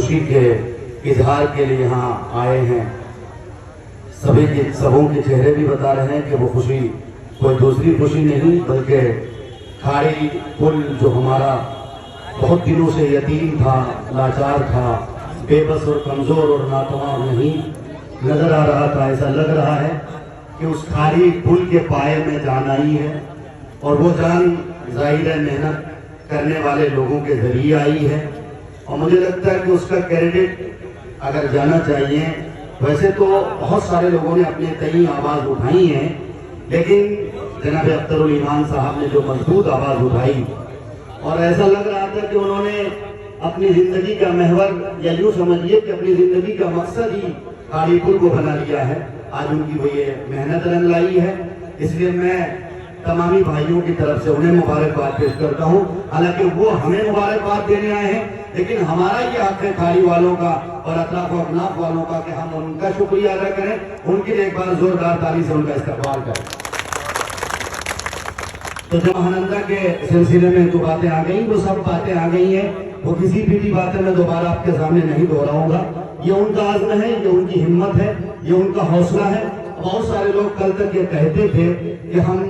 خوشی کے اظہار کے لیے یہاں آئے ہیں. سبوں کے چہرے بھی بتا رہے ہیں کہ وہ خوشی کوئی دوسری خوشی نہیں بلکہ کھاڑی پل جو ہمارا بہت دنوں سے یتیم تھا، لاچار تھا، بے بس اور کمزور اور ناتواں نہیں نظر آ رہا تھا، ایسا لگ رہا ہے کہ اس کھاڑی پل کے پائے میں جان آئی ہے، اور وہ جان ظاہر ہے محنت کرنے والے لوگوں کے ذریعے آئی ہے. اور مجھے لگتا ہے کہ اس کا کریڈٹ اگر جانا چاہیے. ویسے تو بہت سارے لوگوں نے اپنے تئیں آواز اٹھائی ہیں، لیکن جناب اختر الایمان صاحب نے جو مضبوط آواز اٹھائی، اور ایسا لگ رہا تھا کہ انہوں نے اپنی زندگی کا محور، یا یوں سمجھیے کہ اپنی زندگی کا مقصد ہی کھاڑی پل کو بنا لیا ہے. آج ان کی وہ یہ محنت رنگ لائی ہے. اس لیے میں تمامی بھائیوں کی طرف سے انہیں مبارکباد پیش کرتا ہوں. حالانکہ وہ ہمیں مبارکباد دینے آئے ہیں، لیکن ہمارا یہ حق ہے کھاڑی والوں کا اور اطراف و اکناف والوں کا کہ ہم ان کا شکریہ ادا کریں، ان کے لیے ایک بار زوردار تالی سے ان کا استقبال کریں. تو جو مہانندہ کے سلسلے میں جو باتیں آ گئیں، وہ سب باتیں آ گئی ہیں، وہ کسی بھی باتیں میں دوبارہ آپ کے سامنے نہیں دہراؤں گا. یہ ان کا عزم ہے، یہ ان کی ہمت ہے، یہ ان کا حوصلہ ہے. بہت سارے لوگ کل تک یہ کہتے تھے کہ ہم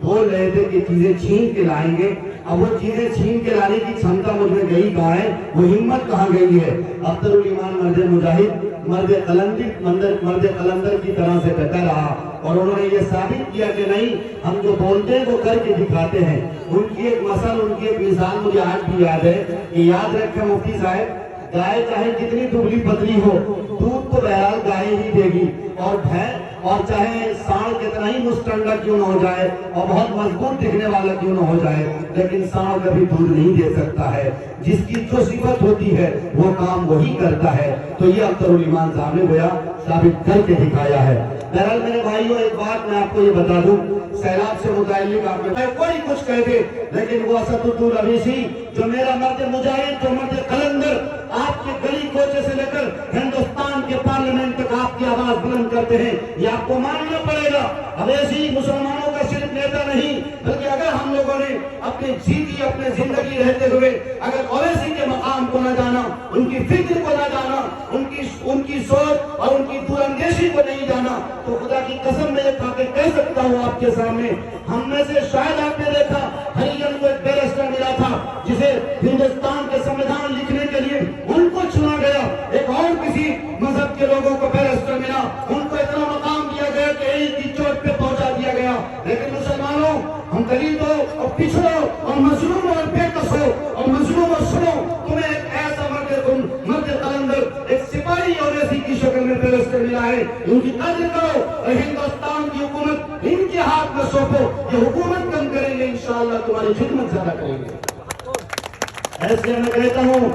بول رہے تھے کہ چیزیں چھین کے لائیں گے. اب وہ چیزیں چھین کے لانے کی چھمتا مجھ میں گئی کہاں ہے، وہ ہمت کہاں گئی ہے. اختر الایمان مرد مجاہد، مرد قلندر کی طرح سے ڈٹا رہا، اور انہوں نے یہ ثابت کیا کہ نہیں، ہم جو بولتے ہیں وہ کر کے دکھاتے ہیں. ان کی ایک مثل، ان کی ایک مثال مجھے آج بھی یاد ہے کہ یاد رکھیں مفتی صاحب، گائے چاہے جتنی دبلی پتلی ہو، دودھ تو بہرحال گائے ہی دے گی، اور چاہے سانڈ کتنا ہی مستنڈا کیوں نہ ہو جائے اور بہت مضبوط دکھنے والا کیوں نہ ہو جائے، لیکن سانڈ کبھی دودھ نہیں دے سکتا ہے. جس کی جو صفت ہوتی ہے وہ کام وہی کرتا ہے. تو یہ اختر الایمان صاحب نے گویا ثابت کر کے دکھایا ہے. بہرحال میرے بھائیوں، ایک بات میں آپ کو یہ بتا دوں، سیلاب سے متعلق آپ نے کوئی کچھ کہہ دے، لیکن وہ اسد الدین اویسی جو میرا مرد مجاہد، جو مرد قلندر، آپ کے گلی کوچے سے لے کر ہندوستان کے پارلیمنٹ تک آپ کی آواز بلند کرتے ہیں، یہ آپ کو ماننا پڑے گا. اویسی مسلمانوں کا صرف نیتا نہیں، بلکہ اگر ہم لوگوں نے اپنی اپنے زندگی رہتے ہوئے اگر اویسی کے مقام کو نہ جانا، ان کی فکر کو نہ جانا، ان کی سوچ اور ان کی دور اندیشی کو نہیں جانا، تو خدا کی قسم میں یہ کہہ سکتا ہوں آپ کے سامنے، ہم میں سے شاید آپ نے دیکھا ہریجن کو ایک بیرسٹر ملا تھا جسے ہندوستان کے سمویدھان لکھنے کے لیے ان کو چنا گیا. ایک اور کسی مذہب کے لوگوں کو بیرسٹر ملا، ان کو اتنا مقام دیا گیا کہ ایک کی چوٹ پہ پہنچا دیا گیا. لیکن مسلمانوں، ہم دلیتوں اور پچھڑوں اور مظلوموں اور بے کسوں اور مظلوموں سنو، تمہیں ایک ایسا مرد قلندر، ایک سپاہی اویسی کی شکل میں بیرسٹر ملا ہے. ان کی قدر کرو اور ہندوستان کی حکومت ان کے ہاتھ میں سونپو. یہ حکومت کم کریں گے، انشاءاللہ تمہاری خدمت زیادہ کریں گے. ایسے میں کہتا ہوں